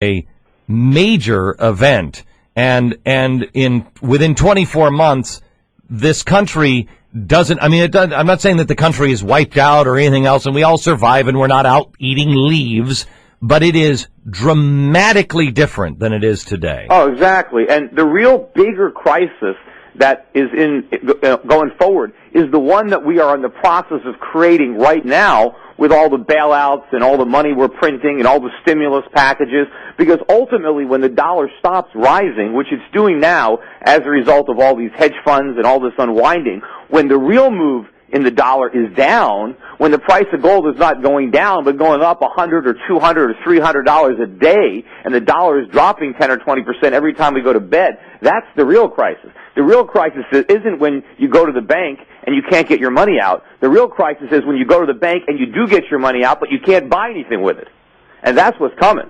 a major event, and within 24 months, this country doesn't. I mean, I'm not saying that the country is wiped out or anything else, and we all survive, and we're not out eating leaves. But it is dramatically different than it is today. Oh, exactly. And the real bigger crisis that is going forward is the one that we are in the process of creating right now with all the bailouts and all the money we're printing and all the stimulus packages. Because ultimately, when the dollar stops rising, which it's doing now as a result of all these hedge funds and all this unwinding, when the real move in the dollar is down, when the price of gold is not going down but going up $100 or $200 or $300 a day, and the dollar is dropping 10 or 20% every time we go to bed, that's the real crisis. The real crisis isn't when you go to the bank and you can't get your money out. The real crisis is when you go to the bank and you do get your money out, but you can't buy anything with it. And that's what's coming.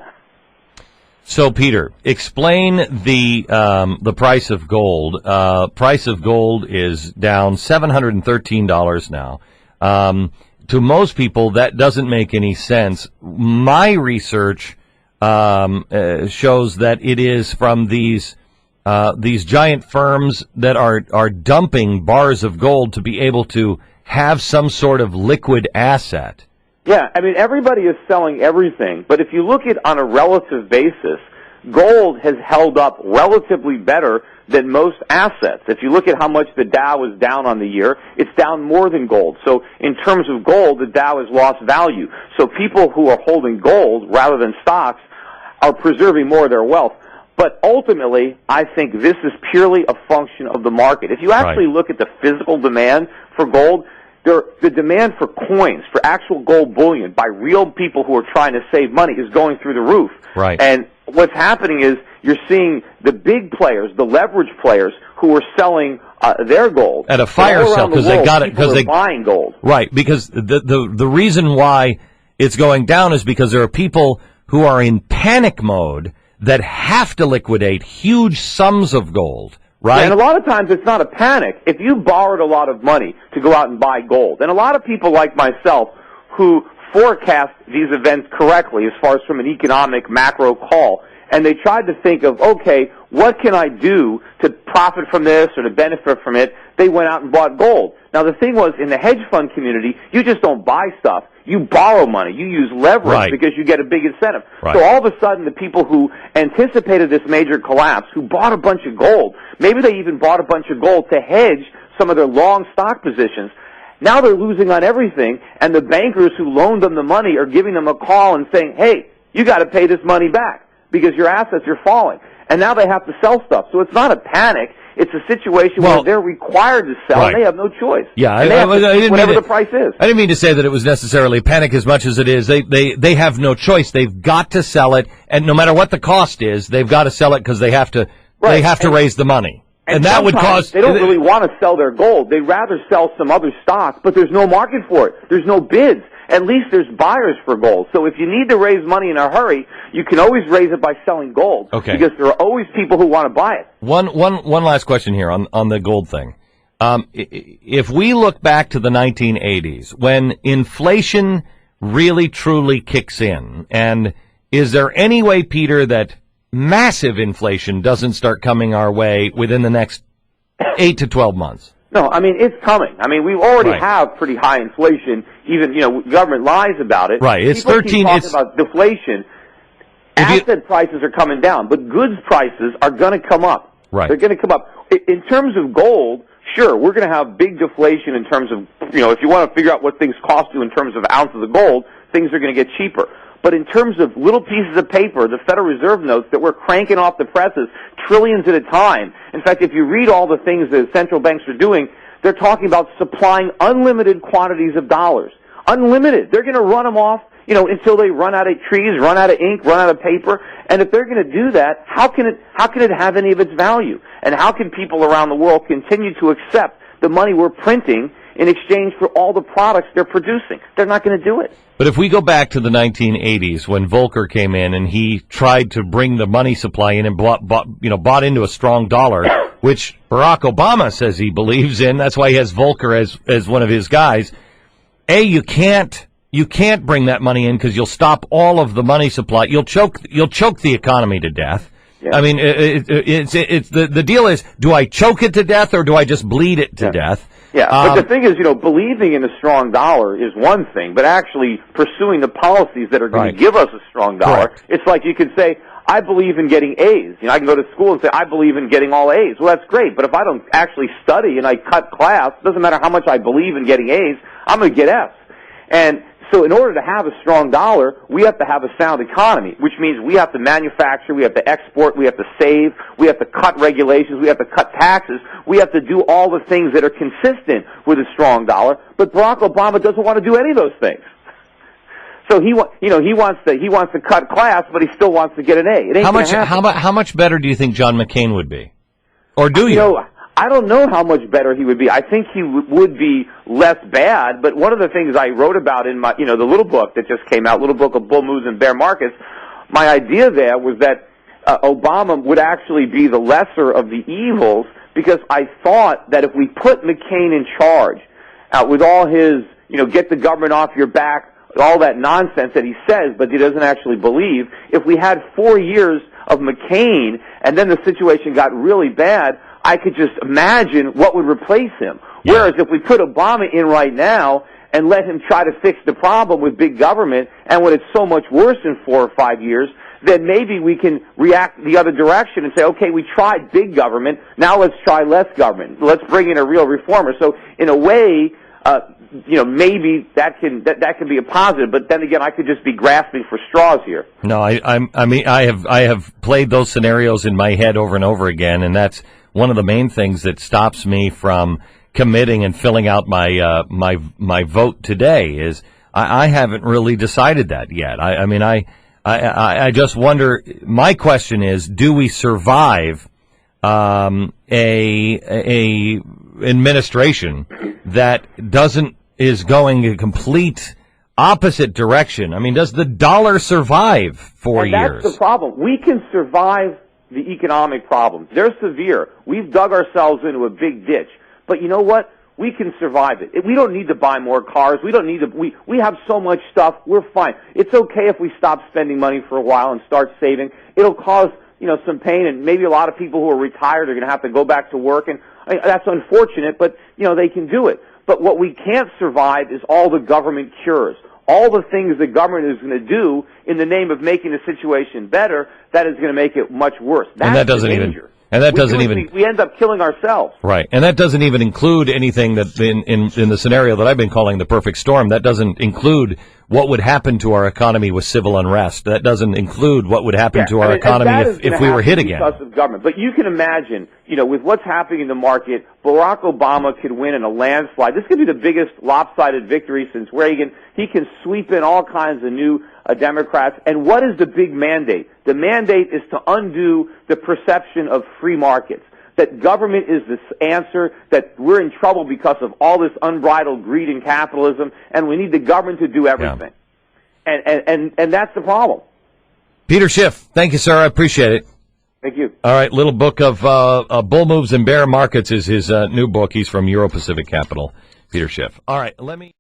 So, Peter, explain the price of gold. Price of gold is down $713 now. To most people, that doesn't make any sense. My research shows that it is from these giant firms that are dumping bars of gold to be able to have some sort of liquid asset. Yeah, I mean, everybody is selling everything, but if you look at on a relative basis, gold has held up relatively better than most assets. If you look at how much the Dow is down on the year, it's down more than gold. So in terms of gold, the Dow has lost value. So people who are holding gold rather than stocks are preserving more of their wealth. But ultimately, I think this is purely a function of the market. If you actually look at the physical demand for gold, the demand for coins, for actual gold bullion by real people who are trying to save money is going through the roof. Right. And what's happening is you're seeing the big players, the leverage players, who are selling their gold at a fire sale because they got it because they're buying gold. Right, because the reason why it's going down is because there are people who are in panic mode that have to liquidate huge sums of gold. Right. And a lot of times it's not a panic. If you borrowed a lot of money to go out and buy gold, and a lot of people like myself who forecast these events correctly as far as from an economic macro call, and they tried to think of, okay, what can I do to profit from this or to benefit from it? They went out and bought gold. Now, the thing was, in the hedge fund community, you just don't buy stuff. You borrow money. You use leverage because you get a big incentive. Right. So all of a sudden, the people who anticipated this major collapse, who bought a bunch of gold, maybe they even bought a bunch of gold to hedge some of their long stock positions, now they're losing on everything, and the bankers who loaned them the money are giving them a call and saying, hey, you got to pay this money back because your assets are falling. And now they have to sell stuff. So it's not a panic. It's a situation where they're required to sell, and they have no choice. Yeah, I didn't whatever the price is. I didn't mean to say that it was necessarily panic as much as it is. They have no choice. They've got to sell it, and no matter what the cost is, they've got to sell it because they have to raise the money. And that would cause... They don't really want to sell their gold. They'd rather sell some other stock, but there's no market for it. There's no bids. At least there's buyers for gold. So if you need to raise money in a hurry, you can always raise it by selling gold. Okay. Because there are always people who want to buy it. One last question here on the gold thing. If we look back to the 1980s, when inflation really truly kicks in, and is there any way, Peter, that massive inflation doesn't start coming our way within the next 8 to 12 months? No, I mean, it's coming. I mean, we already have pretty high inflation. Even, government lies about it. Right. It's People 13. Keep talking about deflation. Asset prices are coming down, but goods prices are going to come up. Right. They're going to come up. In terms of gold, sure, we're going to have big deflation in terms of, if you want to figure out what things cost you in terms of ounces of gold, things are going to get cheaper. But in terms of little pieces of paper, the Federal Reserve notes that we're cranking off the presses trillions at a time. In fact, if you read all the things that central banks are doing, they're talking about supplying unlimited quantities of dollars. Unlimited. They're going to run them off, until they run out of trees, run out of ink, run out of paper. And if they're going to do that, how can it have any of its value? And how can people around the world continue to accept the money we're printing in exchange for all the products they're producing? They're not going to do it. But if we go back to the 1980s when Volcker came in and he tried to bring the money supply in and bought into a strong dollar, which Barack Obama says he believes in. That's why he has Volcker as one of his guys. You can't you can't bring that money in because you'll stop all of the money supply. You'll choke the economy to death. Yeah. I mean, it's the deal is, do I choke it to death or do I just bleed it to death? Yeah, but the thing is, believing in a strong dollar is one thing, but actually pursuing the policies that are going to give us a strong dollar, it's like you could say, I believe in getting A's. I can go to school and say, I believe in getting all A's. Well, that's great, but if I don't actually study and I cut class, it doesn't matter how much I believe in getting A's, I'm going to get F's. And so in order to have a strong dollar, we have to have a sound economy, which means we have to manufacture, we have to export, we have to save, we have to cut regulations, we have to cut taxes, we have to do all the things that are consistent with a strong dollar. But Barack Obama doesn't want to do any of those things. So he wants to cut class, but he still wants to get an A. It ain't how much better do you think John McCain would be? Or do you? I don't know how much better he would be. I think he would be less bad, but one of the things I wrote about in my, the little book that just came out, little book of bull moves and bear markets, my idea there was that Obama would actually be the lesser of the evils, because I thought that if we put McCain in charge, with all his, get the government off your back, all that nonsense that he says, but he doesn't actually believe, if we had 4 years of McCain and then the situation got really bad, I could just imagine what would replace him. Yeah. Whereas if we put Obama in right now and let him try to fix the problem with big government, and when it's so much worse in 4 or 5 years, then maybe we can react the other direction and say, okay, we tried big government, now let's try less government. Let's bring in a real reformer. So in a way, maybe that can be a positive, but then again, I could just be grasping for straws here. No, I have played those scenarios in my head over and over again, and that's one of the main things that stops me from committing and filling out my vote today. Is I haven't really decided that yet. I just wonder. My question is, do we survive a administration that is going a complete opposite direction? I mean, does the dollar survive 4 years? That's the problem. We can survive the economic problems. They're severe. We've dug ourselves into a big ditch. But you know what? We can survive it. We don't need to buy more cars. We don't need to. We have so much stuff. We're fine. It's okay if we stop spending money for a while and start saving. It'll cause some pain, and maybe a lot of people who are retired are going to have to go back to work, and that's unfortunate. But they can do it. But what we can't survive is all the government cures. All the things the government is going to do in the name of making the situation better, that is going to make it much worse. That's the danger. We end up killing ourselves. Right. And that doesn't even include anything that in the scenario that I've been calling the perfect storm, that doesn't include what would happen to our economy with civil unrest. That doesn't include what would happen to our economy if we were hit again. Because of government. But you can imagine, with what's happening in the market, Barack Obama could win in a landslide. This could be the biggest lopsided victory since Reagan. He can sweep in all kinds of new Democrats. And what is the big mandate? The mandate is to undo the perception of free markets, that government is the answer, that we're in trouble because of all this unbridled greed and capitalism, and we need the government to do everything. Yeah. And that's the problem. Peter Schiff, thank you, sir. I appreciate it. Thank you. All right, little book of Bull Moves and Bear Markets is his new book. He's from Euro Pacific Capital, Peter Schiff. All right, let me...